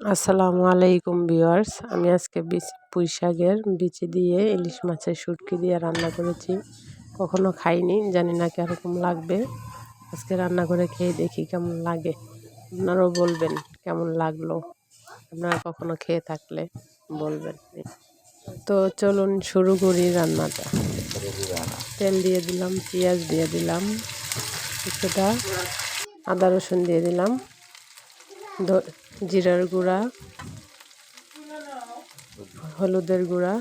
আসসালামু আলাইকুম ভিউয়ার্স, আমি আজকে পুঁই শাকের বিচি দিয়ে ইলিশ মাছের শুটকি দিয়ে রান্না করেছি। কখনো খাইনি, জানি না কীরকম লাগবে। আজকে রান্না করে খেয়ে দেখি কেমন লাগে। আপনারাও বলবেন কেমন লাগলো, আপনারা কখনো খেয়ে থাকলে বলবেন। তো চলুন শুরু করি রান্নাটা। তেল দিয়ে দিলাম, পেঁয়াজ দিয়ে দিলাম, কিছুটা আদা রসুন দিয়ে দিলাম, জিরার গুঁড়া, হলুদের গুঁড়া,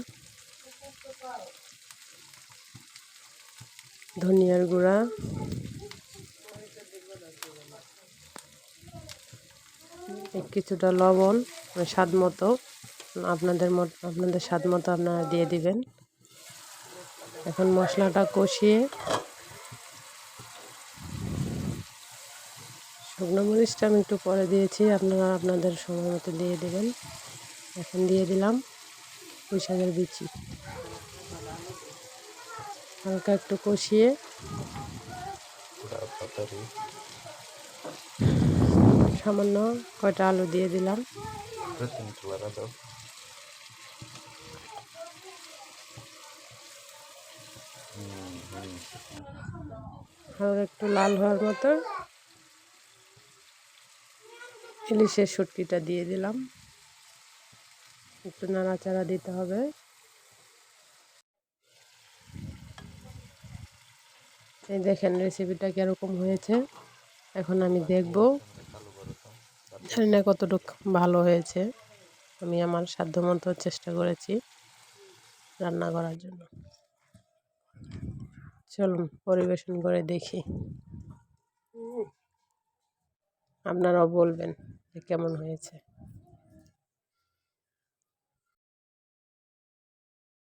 ধনিয়ার গুঁড়া, কিছুটা লবণ স্বাদ মতো, আপনাদের স্বাদ মতো আপনারা দিয়ে দিবেন। এখন মশলাটা কষিয়ে শুকনো মরিচটা আমি একটু পরে দিয়েছি, আপনারা আপনাদের সময় মতো দিয়ে দেবেন। এখন দিয়ে দিলাম পুঁই শাকের বিচি, হালকা একটু কষিয়ে সামান্য কয়টা আলু দিয়ে দিলাম। হালকা একটু লাল হওয়ার মতো ইলিশের শুটকিটা দিয়ে দিলাম, একটু নাড়াচাড়া দিতে হবে। এই দেখেন রেসিপিটা কীরকম হয়েছে। এখন আমি দেখব, জানি না কতটুকু ভালো হয়েছে। আমি আমার সাধ্যমতো চেষ্টা করেছি রান্না করার জন্য। চলুন পরিবেশন করে দেখি, আপনারাও বলবেন যে কেমন হয়েছে।